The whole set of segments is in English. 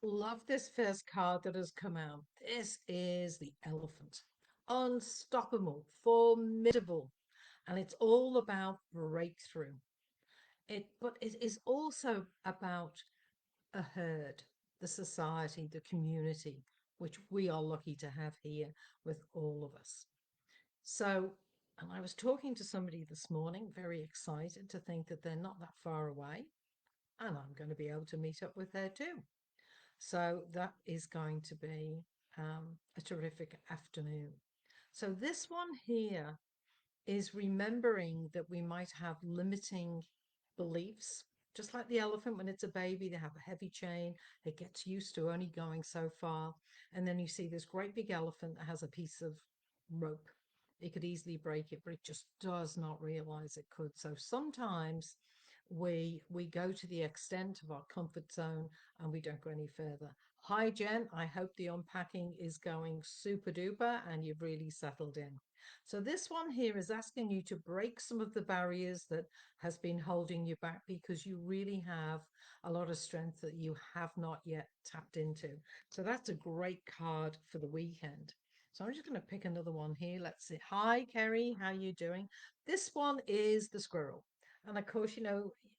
Love this first card that has come out. This is the elephant. Unstoppable, formidable, and it's all about breakthrough. But it is also about a herd, the society, the community, which we are lucky to have here with all of us. So, and I was talking to somebody this morning, very excited to think that they're not that far away, and I'm going to be able to meet up with her too. So that is going to be a terrific afternoon. So this one here is remembering that we might have limiting beliefs. Just like the elephant, when it's a baby, they have a heavy chain. It gets used to only going so far. And then you see this great big elephant that has a piece of rope. It could easily break it, but it just does not realize it could. So sometimes we go to the extent of our comfort zone and we don't go any further. Hi, Jen. I hope the unpacking is going super duper and you've really settled in. So this one here is asking you to break some of the barriers that has been holding you back because you really have a lot of strength that you have not yet tapped into. So that's a great card for the weekend. So I'm just going to pick another one here. Let's see. Hi, Kerry. How you doing? This one is the squirrel. And of course,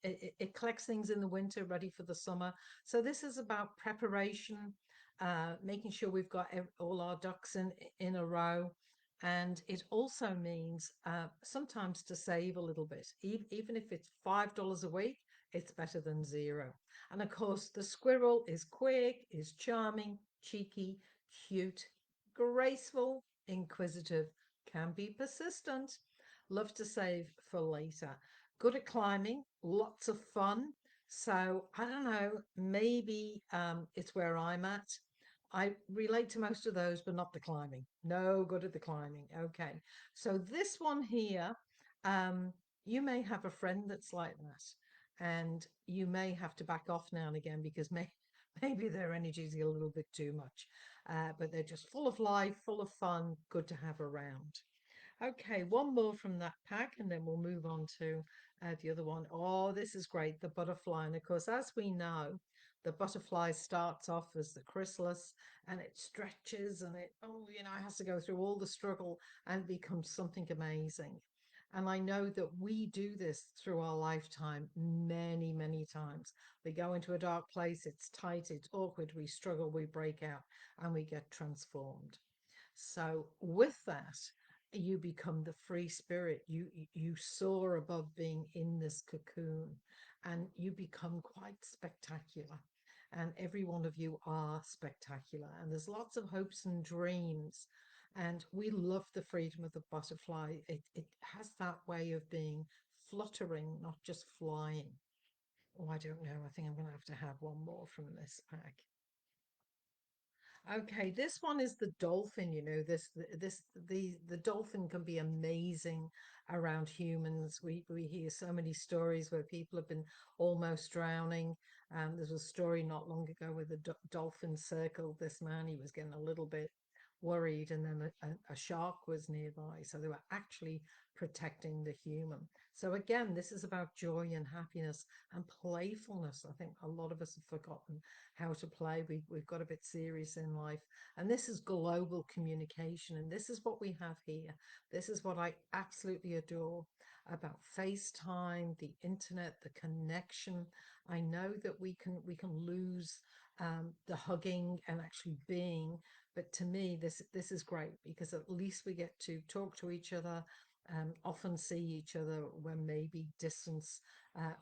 it collects things in the winter ready for the summer. So this is about preparation, making sure we've got all our ducks in a row. And it also means sometimes to save a little bit, even if it's $5 a week, it's better than zero. And of course, the squirrel is quick, is charming, cheeky, cute, graceful, inquisitive, can be persistent, love to save for later, good at climbing, lots of fun. So I don't know, maybe it's where I'm at. I relate to most of those, but not the climbing. No good at the climbing. Okay. So this one here, you may have a friend that's like that, and you may have to back off now and again because maybe their energy is a little bit too much. But they're just full of life, full of fun, good to have around. Okay, one more from that pack, and then we'll move on to the other one. Oh, this is great, the butterfly. And of course, as we know, the butterfly starts off as the chrysalis and it stretches and it has to go through all the struggle and becomes something amazing. And I know that we do this through our lifetime many, many times. We go into a dark place, it's tight, it's awkward, we struggle, we break out, and we get transformed. So with that, you become the free spirit. You soar above being in this cocoon, and you become quite spectacular. And every one of you are spectacular. And there's lots of hopes and dreams. And we love the freedom of the butterfly. It has that way of being fluttering, not just flying. Oh, I don't know. I think I'm going to have one more from this pack. Okay, this one is the dolphin, the dolphin can be amazing around humans. We hear so many stories where people have been almost drowning. There was a story not long ago where the dolphin circled this man. He was getting a little bit worried, and then a shark was nearby. So they were actually protecting the human. So again, this is about joy and happiness and playfulness. I think a lot of us have forgotten how to play. We've got a bit serious in life. And this is global communication. And this is what we have here. This is what I absolutely adore about FaceTime, the internet, the connection. I know that we can lose the hugging and actually being, but to me, this is great because at least we get to talk to each other, often see each other when maybe distance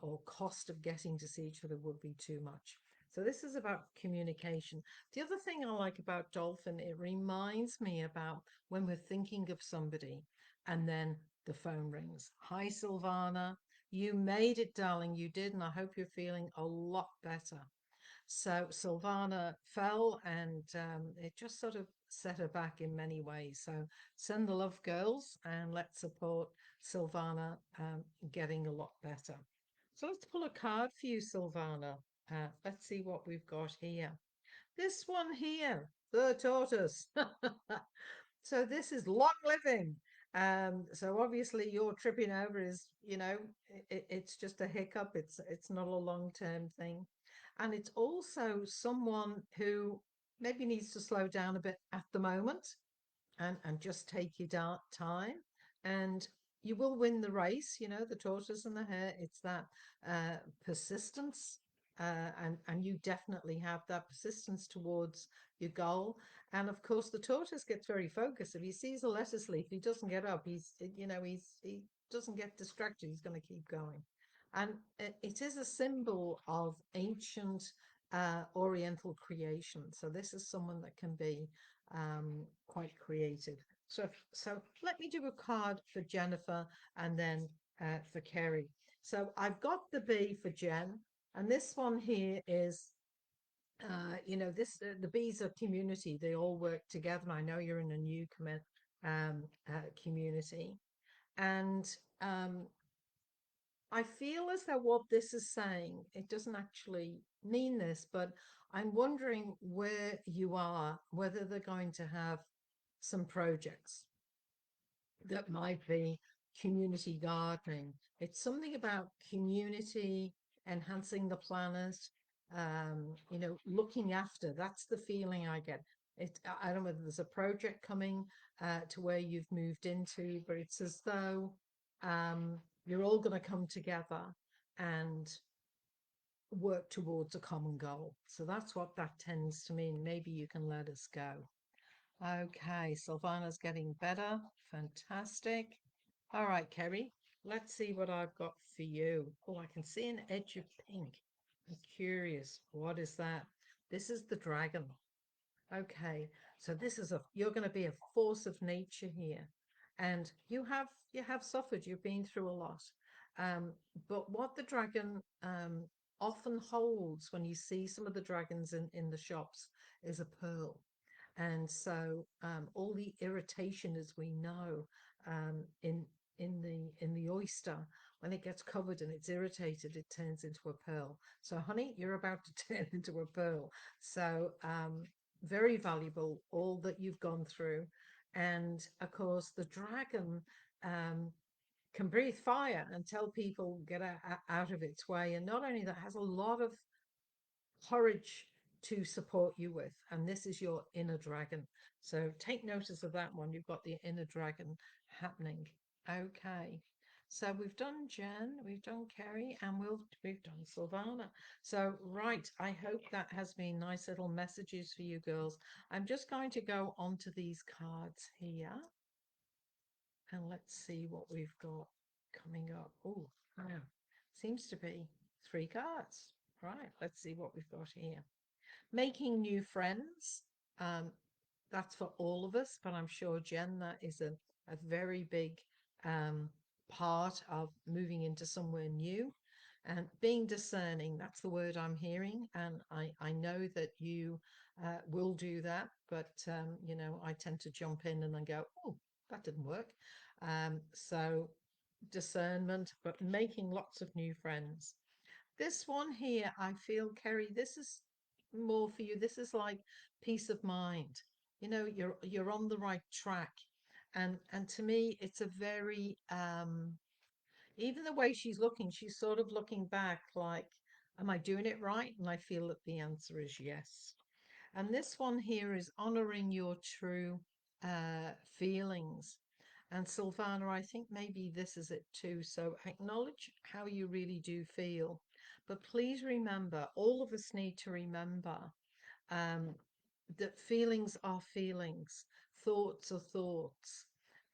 or cost of getting to see each other would be too much. So this is about communication. The other thing I like about dolphin, it reminds me about when we're thinking of somebody and then the phone rings. Hi, Silvana. You made it, darling. You did, and I hope you're feeling a lot better. So Silvana fell and it just sort of set her back in many ways. So send the love, girls, and let's support Silvana getting a lot better. So let's pull a card for you, Silvana. Let's see what we've got here. This one here, the tortoise. So this is long living. So obviously your tripping over is, it's just a hiccup. It's not a long-term thing. And it's also someone who maybe needs to slow down a bit at the moment and just take your time, and you will win the race. You know, the tortoise and the hare, it's that persistence, and you definitely have that persistence towards your goal. And of course the tortoise gets very focused. If he sees a lettuce leaf, he doesn't get up. He doesn't get distracted. He's going to keep going. And it is a symbol of ancient oriental creation. So this is someone that can be quite creative. So let me do a card for Jennifer and then for Kerry. So I've got the B for Jen, and this one here is, this the bees are community. They all work together. And I know you're in a new community, and I feel as though what this is saying, it doesn't actually mean this, but I'm wondering where you are, whether they're going to have some projects that might be community gardening. It's something about community, enhancing the planet, looking after. That's the feeling I get. I don't know whether there's a project coming to where you've moved into, but it's as though you're all going to come together and work towards a common goal. So that's what that tends to mean. Maybe you can let us go. Okay, Sylvana's getting better. Fantastic. All right, Kerry, let's see what I've got for you. Oh, I can see an edge of pink. I'm curious. What is that? This is the dragon. Okay, so this is you're going to be a force of nature here. And you have suffered, you've been through a lot. Um, but what the dragon often holds when you see some of the dragons in the shops is a pearl. And so all the irritation, as we know, in the oyster, when it gets covered and it's irritated, it turns into a pearl. So, honey, you're about to turn into a pearl. So, very valuable, all that you've gone through. And of course, the dragon um, can breathe fire and tell people get out of its way. And not only that, has a lot of courage to support you with. And this is your inner dragon. So take notice of that one. You've got the inner dragon happening. Okay. So we've done Jen, we've done Kerry, and we've done Sylvana. So right, I hope that has been nice little messages for you girls. I'm just going to go onto these cards here and let's see what we've got coming up. Oh, yeah, seems to be 3 cards. Right, let's see what we've got here. Making new friends. Um, that's for all of us, but I'm sure, Jen, that is a very big um, part of moving into somewhere new. And being discerning, that's the word I'm hearing. And I know that you will do that. But, I tend to jump in and then go, oh, that didn't work. So discernment, but making lots of new friends. This one here, I feel, Kerry, this is more for you. This is like peace of mind. You're on the right track. And to me, it's a very even the way she's looking, she's sort of looking back like, am I doing it right? And I feel that the answer is yes. And this one here is honoring your true feelings. And Sylvana, I think maybe this is it too. So acknowledge how you really do feel. But please remember, all of us need to remember um, that feelings are feelings, thoughts are thoughts,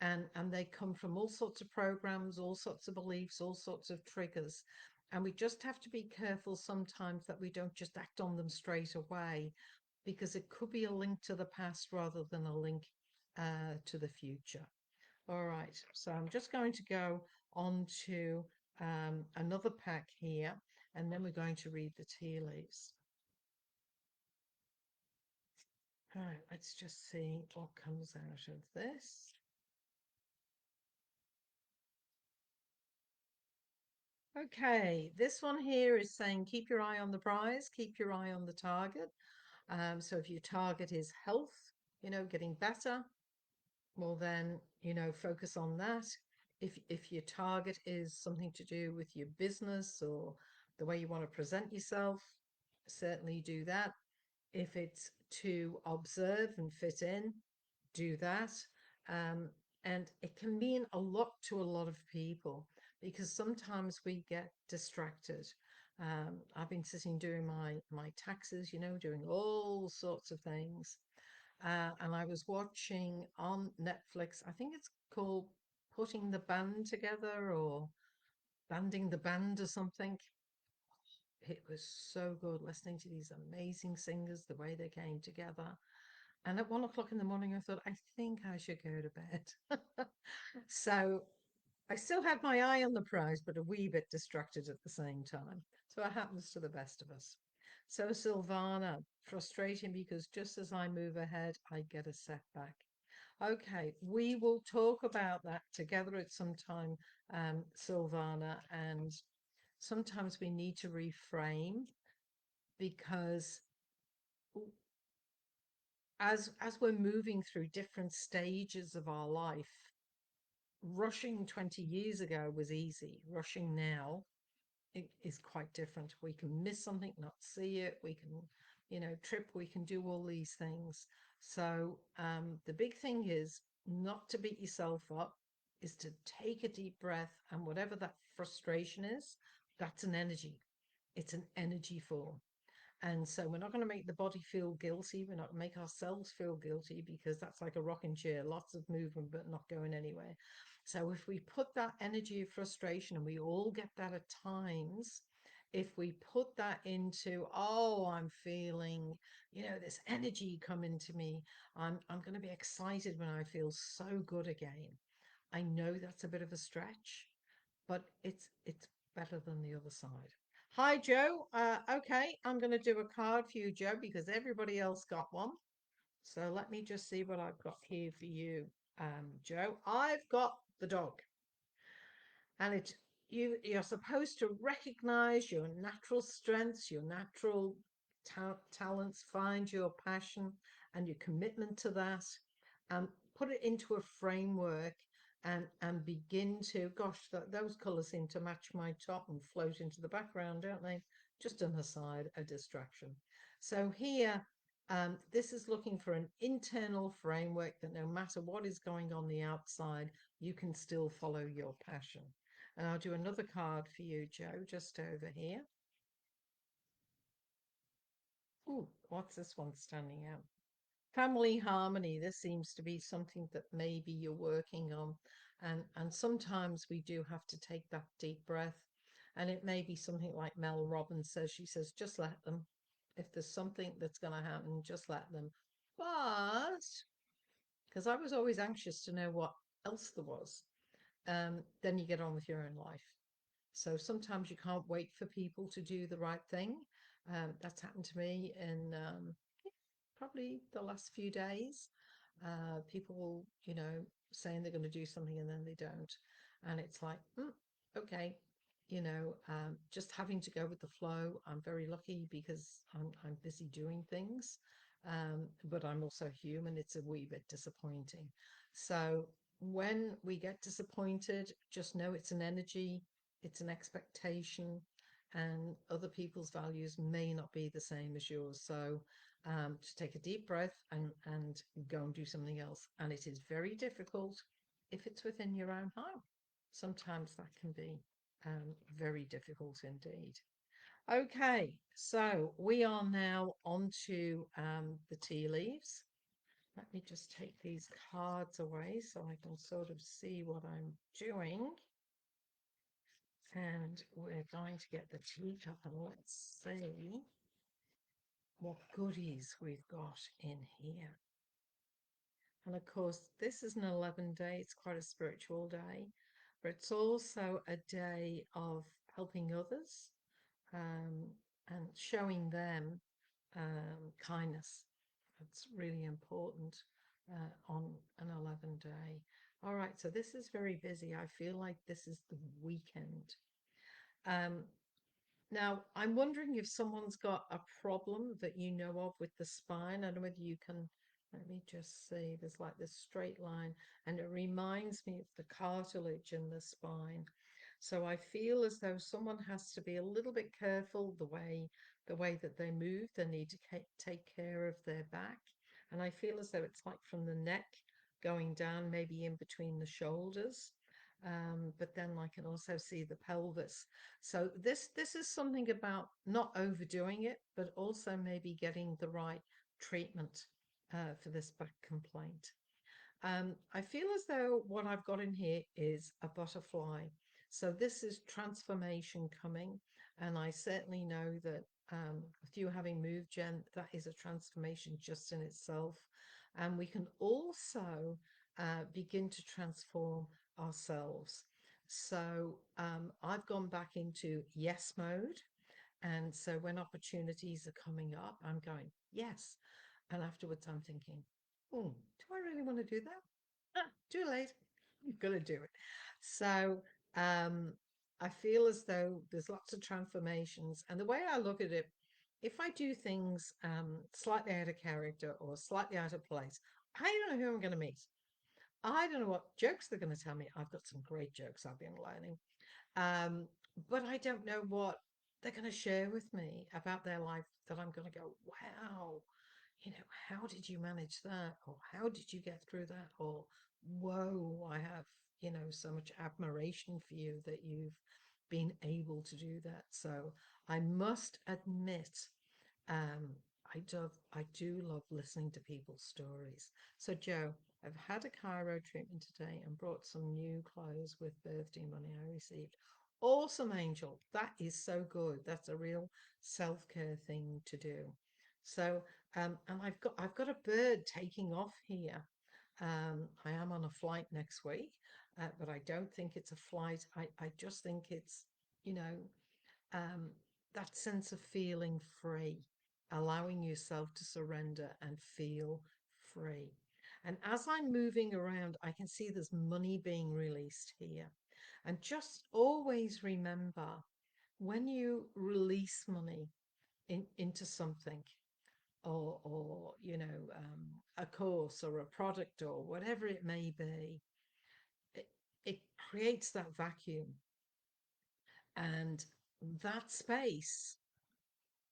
and they come from all sorts of programs, all sorts of beliefs, all sorts of triggers. And we just have to be careful sometimes that we don't just act on them straight away, because it could be a link to the past rather than a link to the future. All right, so I'm just going to go on to another pack here, and then we're going to read the tea leaves. All right, let's just see what comes out of this. Okay, this one here is saying keep your eye on the prize, keep your eye on the target. So if your target is health, getting better, well then, focus on that. If your target is something to do with your business or the way you want to present yourself, certainly do that. If it's to observe and fit in, do that. Um, and it can mean a lot to a lot of people because sometimes we get distracted. I've been sitting doing my taxes, doing all sorts of things. And I was watching on Netflix, I think it's called Putting the Band Together or Banding the Band or something. It was so good listening to these amazing singers, the way they came together. And at 1 o'clock in the morning, I thought, I think I should go to bed. So I still had my eye on the prize, but a wee bit distracted at the same time. So it happens to the best of us. So, Silvana, frustrating because just as I move ahead, I get a setback. Okay, we will talk about that together at some time, Silvana. And sometimes we need to reframe because as we're moving through different stages of our life, rushing 20 years ago was easy. Rushing now it is quite different. We can miss something, not see it. We can, trip. We can do all these things. So the big thing is not to beat yourself up, is to take a deep breath, and whatever that frustration is, that's an energy. It's an energy form. And so we're not going to make the body feel guilty. We're not going to make ourselves feel guilty because that's like a rocking chair, lots of movement, but not going anywhere. So if we put that energy of frustration, and we all get that at times, if we put that into, oh, I'm feeling, this energy coming to me, I'm going to be excited when I feel so good again. I know that's a bit of a stretch, but it's better than the other side. Hi, Joe. Okay, I'm going to do a card for you, Joe, because everybody else got one. So let me just see what I've got here for you, Joe. I've got the dog, and you're supposed to recognize your natural strengths, your natural talents, find your passion and your commitment to that, and put it into a framework and begin to, gosh, those colors seem to match my top and float into the background, don't they? Just an aside, a distraction. So here, this is looking for an internal framework that no matter what is going on the outside, you can still follow your passion. And I'll do another card for you, Joe, just over here. Ooh, what's this one standing out? Family harmony. This seems to be something that maybe you're working on. And sometimes we do have to take that deep breath. And it may be something like Mel Robbins says. She says, just let them. If there's something that's going to happen, just let them. But because I was always anxious to know what else there was, then you get on with your own life. So sometimes you can't wait for people to do the right thing. That's happened to me in probably the last few days. People will, saying they're going to do something and then they don't. And it's like, okay, just having to go with the flow. I'm very lucky because I'm busy doing things, but I'm also human. It's a wee bit disappointing. So when we get disappointed, just know it's an energy, it's an expectation, and other people's values may not be the same as yours. So to take a deep breath and go and do something else. And it is very difficult if it's within your own home. Sometimes that can be very difficult indeed. Okay, so we are now on to the tea leaves. Let me just take these cards away so I can sort of see what I'm doing. And we're going to get the teacup and let's see what goodies we've got in here. And of course, this is an 11 day, it's quite a spiritual day, but it's also a day of helping others um, and showing them kindness. It's really important on an 11 day. All right, so this is very busy. I feel like this is the weekend. Um, Now, I'm wondering if someone's got a problem that you know of with the spine. I don't know whether you can, let me just see, there's like this straight line, and it reminds me of the cartilage in the spine. So I feel as though someone has to be a little bit careful the way the way that they move. They need to take care of their back. And I feel as though it's like from the neck going down, maybe in between the shoulders. But then I can also see the pelvis. So this is something about not overdoing it, but also maybe getting the right treatment for this back complaint. I feel as though what I've got in here is a butterfly. So this is transformation coming. And I certainly know that with you having moved, Jen, that is a transformation just in itself. And we can also begin to transform ourselves. So I've gone back into yes mode. And so when opportunities are coming up, I'm going, yes. And afterwards, I'm thinking, do I really want to do that? Too late. You've got to do it. So um, I feel as though there's lots of transformations. And the way I look at it, if I do things slightly out of character or slightly out of place, I don't know who I'm going to meet. I don't know what jokes they're going to tell me. I've got some great jokes I've been learning. Um, but I don't know what they're going to share with me about their life that I'm going to go, wow, how did you manage that? Or how did you get through that? Or, whoa, I have, so much admiration for you that you've been able to do that. So I must admit, um, I do love listening to people's stories. So, Joe, I've had a Cairo treatment today and brought some new clothes with birthday money I received. Awesome, Angel. That is so good. That's a real self-care thing to do. So, and I've got a bird taking off here. I am on a flight next week, but I don't think it's a flight. I just think it's, you know, um, that sense of feeling free, allowing yourself to surrender and feel free. And as I'm moving around, I can see there's money being released here. And just always remember when you release money into something, or a course or a product or whatever it may be, it, it creates that vacuum, and that space,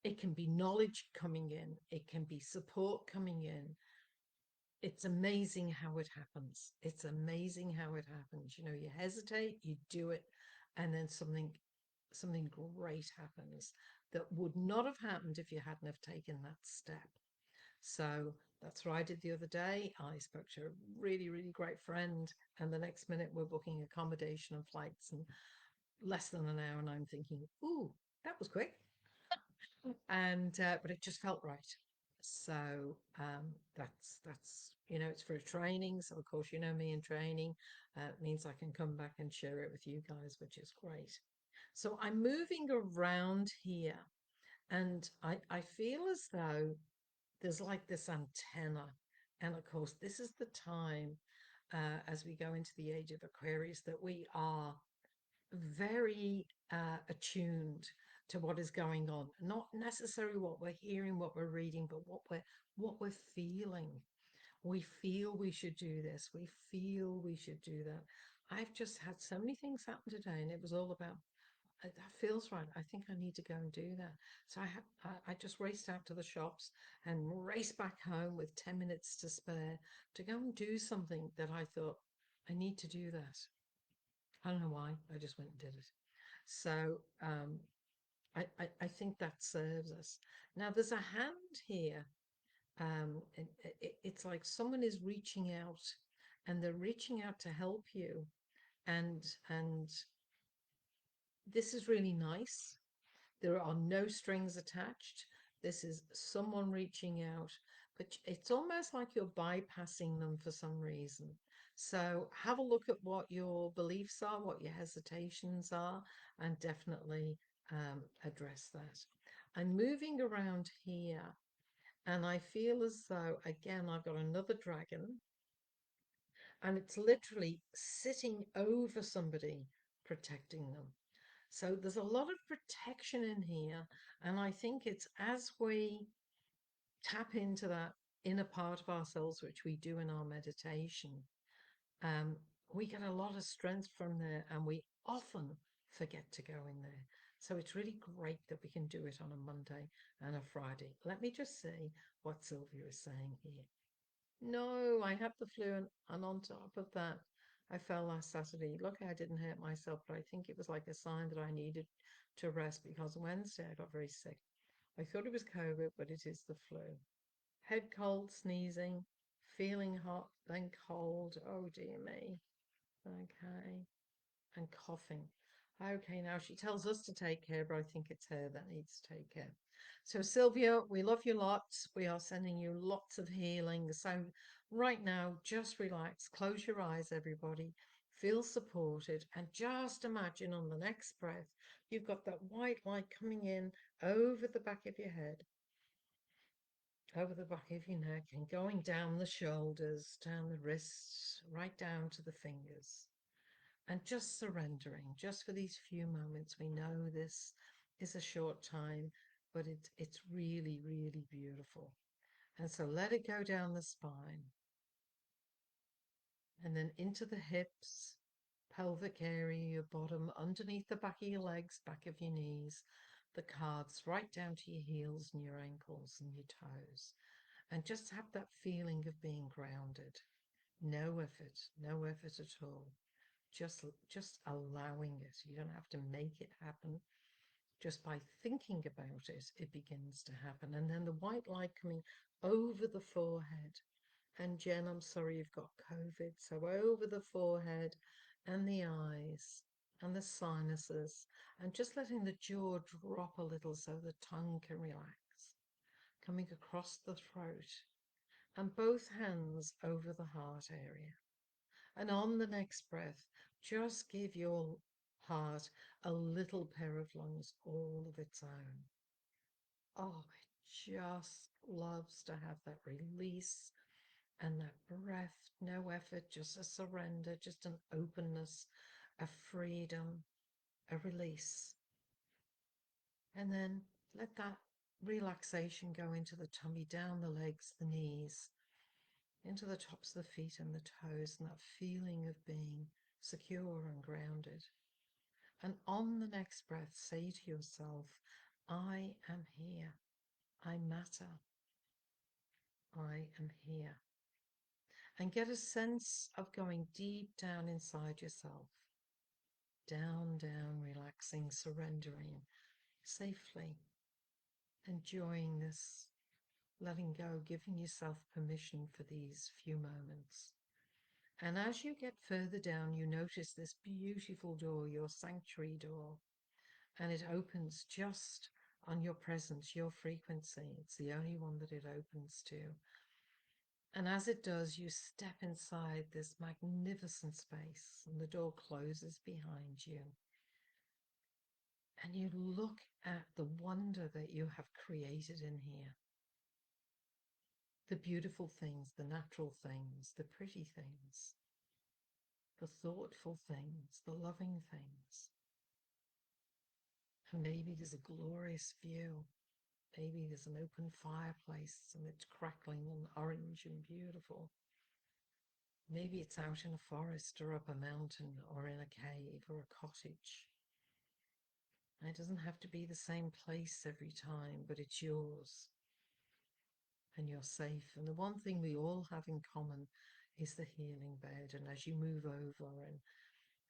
it can be knowledge coming in, it can be support coming in. It's amazing how it happens. It's amazing how it happens. You hesitate, you do it, and then something great happens that would not have happened if you hadn't have taken that step. So that's what I did the other day. I spoke to a really, really great friend, and the next minute we're booking accommodation and flights and less than an hour. And I'm thinking, ooh, that was quick. And but it just felt right. So that's it's for a training. So of course me in training, it means I can come back and share it with you guys, which is great. So I'm moving around here, and I feel as though there's like this antenna. And of course, this is the time as we go into the age of Aquarius that we are very attuned to what is going on. Not necessarily what we're hearing, what we're reading, but what we're feeling. We feel we should do this. We feel we should do that. I've just had so many things happen today, and it was all about that feels right. I think I need to go and do that. So I just raced out to the shops and raced back home with 10 minutes to spare to go and do something that I thought I need to do that. I don't know why. I just went and did it. So I think that serves us. Now there's a hand here. And it's like someone is reaching out, and they're reaching out to help you. And this is really nice. There are no strings attached. This is someone reaching out, but it's almost like you're bypassing them for some reason. So have a look at what your beliefs are, what your hesitations are, and definitely address that. I'm moving around here, and I feel as though, again, I've got another dragon, and it's literally sitting over somebody, protecting them. So there's a lot of protection in here. And I think it's as we tap into that inner part of ourselves, which we do in our meditation, um, we get a lot of strength from there, and we often forget to go in there. So it's really great that we can do it on a Monday and a Friday. Let me just see what Sylvia is saying here. No, I had the flu, and on top of that, I fell last Saturday. Lucky I didn't hurt myself, but I think it was like a sign that I needed to rest because Wednesday I got very sick. I thought it was COVID, but it is the flu. Head cold, sneezing, feeling hot, then cold. Oh dear me. Okay. And coughing. Okay, now she tells us to take care, but I think it's her that needs to take care. So, Sylvia, we love you lots. We are sending you lots of healing. So, right now, just relax, close your eyes, everybody. Feel supported, and just imagine on the next breath, you've got that white light coming in over the back of your head, over the back of your neck, and going down the shoulders, down the wrists, right down to the fingers, and just surrendering just for these few moments. We know this is a short time, but it's really, really beautiful. And so let it go down the spine and then into the hips, pelvic area, your bottom, underneath the back of your legs, back of your knees, the calves, right down to your heels and your ankles and your toes. And just have that feeling of being grounded. No effort at all. Just allowing it. You don't have to make it happen. Just by thinking about it, it begins to happen. And then the white light coming over the forehead. And Jen, I'm sorry you've got COVID. So over the forehead and the eyes and the sinuses, and just letting the jaw drop a little so the tongue can relax. Coming across the throat and both hands over the heart area. And on the next breath, just give your heart a little pair of lungs all of its own. Oh, it just loves to have that release and that breath, no effort, just a surrender, just an openness, a freedom, a release. And then let that relaxation go into the tummy, down the legs, the knees, into the tops of the feet and the toes, and that feeling of being secure and grounded. And on the next breath, say to yourself, I am here. I matter. I am here. And get a sense of going deep down inside yourself. Down, down, relaxing, surrendering safely, enjoying this, letting go, giving yourself permission for these few moments. And as you get further down, you notice this beautiful door, your sanctuary door, and it opens just on your presence, your frequency. It's the only one that it opens to. And as it does, you step inside this magnificent space, and the door closes behind you. And you look at the wonder that you have created in here. The beautiful things, the natural things, the pretty things, the thoughtful things, the loving things. And maybe there's a glorious view. Maybe there's an open fireplace and it's crackling and orange and beautiful. Maybe it's out in a forest or up a mountain or in a cave or a cottage. And it doesn't have to be the same place every time, but it's yours and you're safe. And the one thing we all have in common is the healing bed. And as you move over and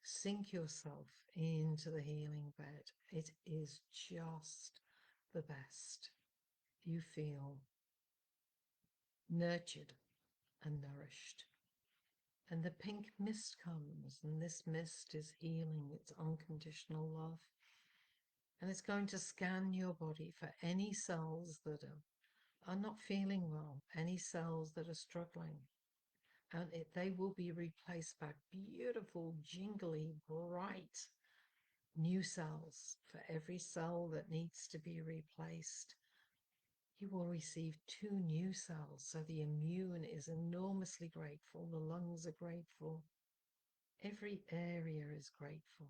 sink yourself into the healing bed, it is just the best. You feel nurtured and nourished. And the pink mist comes, and this mist is healing, it's unconditional love. And it's going to scan your body for any cells that are not feeling well, any cells that are struggling. And they will be replaced by beautiful, jingly, bright new cells. For every cell that needs to be replaced, you will receive 2 new cells. So the immune is enormously grateful. The lungs are grateful. Every area is grateful.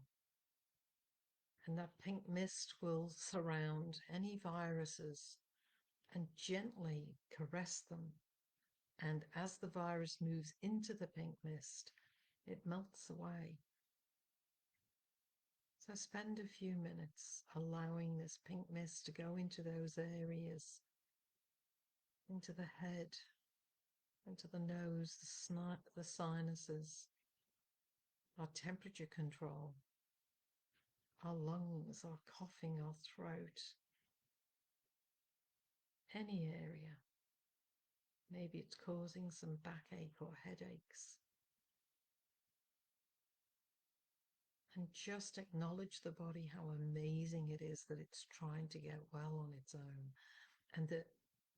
And that pink mist will surround any viruses and gently caress them. And as the virus moves into the pink mist, it melts away. So spend a few minutes allowing this pink mist to go into those areas, into the head, into the nose, the sinuses, our temperature control, our lungs, our coughing, our throat, any area. Maybe it's causing some backache or headaches. And just acknowledge the body, how amazing it is that it's trying to get well on its own. And that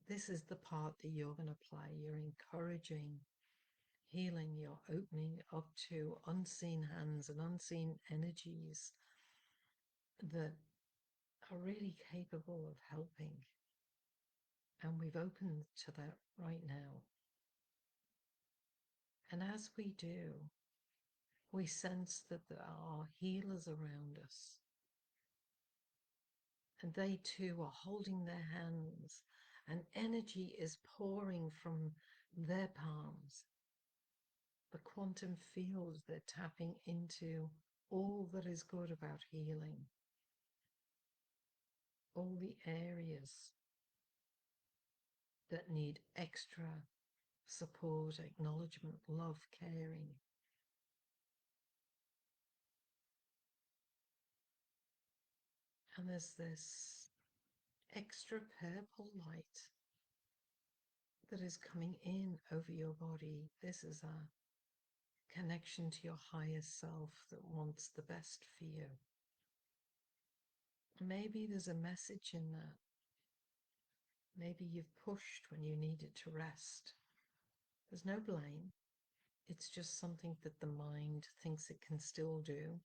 this is the part that you're going to play. You're encouraging healing, you're opening up to unseen hands and unseen energies that are really capable of helping. And we've opened to that right now. And as we do, we sense that there are healers around us. And they too are holding their hands, and energy is pouring from their palms. The quantum field, they're tapping into all that is good about healing, all the areas that need extra support, acknowledgement, love, caring. And there's this extra purple light that is coming in over your body. This is a connection to your higher self that wants the best for you. Maybe there's a message in that. Maybe you've pushed when you needed to rest. There's no blame. It's just something that the mind thinks it can still do.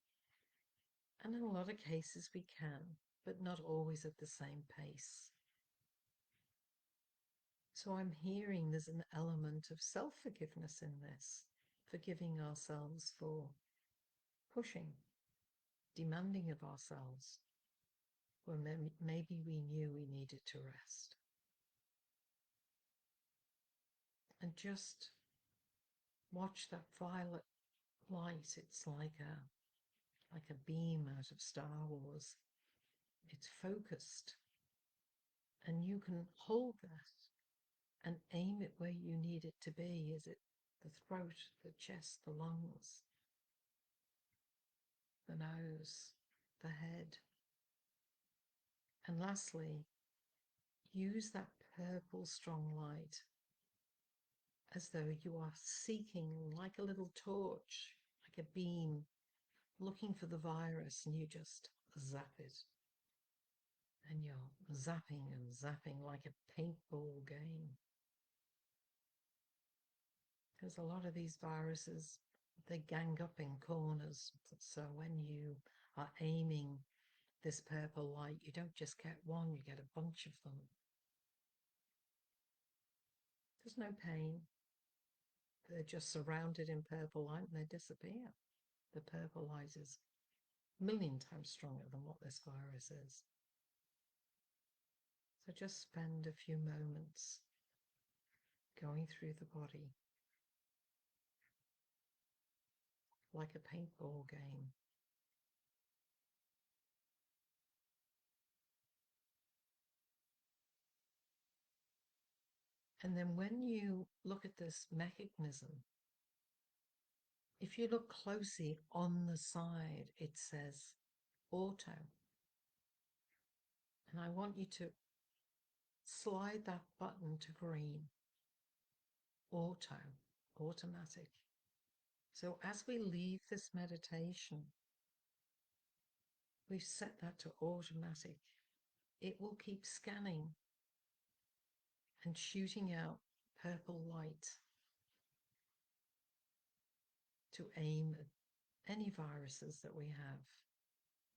And in a lot of cases we can, but not always at the same pace. So I'm hearing there's an element of self-forgiveness in this, forgiving ourselves for pushing, demanding of ourselves, when maybe we knew we needed to rest. And just watch that violet light. It's like a beam out of Star Wars. It's focused, and you can hold that and aim it where you need it to be. Is it the throat, the chest, the lungs, the nose, the head? And lastly, use that purple strong light as though you are seeking, like a little torch, like a beam, looking for the virus, and you just zap it. And you're zapping like a paintball game. Because a lot of these viruses, they gang up in corners. So when you are aiming this purple light, you don't just get one, you get a bunch of them. There's no pain. They're just surrounded in purple light and they disappear. The purple light is a million times stronger than what this virus is. So just spend a few moments going through the body like a paintball game. And then when you look at this mechanism, if you look closely on the side, it says auto. And I want you to slide that button to green. Auto, automatic. So as we leave this meditation, we've set that to automatic. It will keep scanning and shooting out purple light to aim at any viruses that we have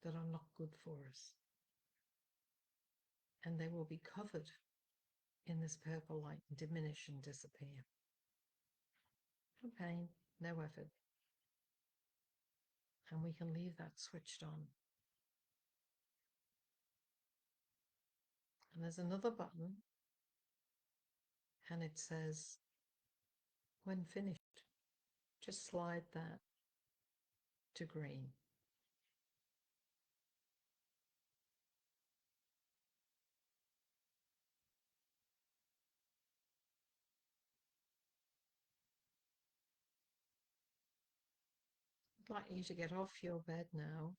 that are not good for us. And they will be covered in this purple light and diminish and disappear. No pain, no effort. And we can leave that switched on. And there's another button, and it says, when finished, just slide that to green. like you to get off your bed now.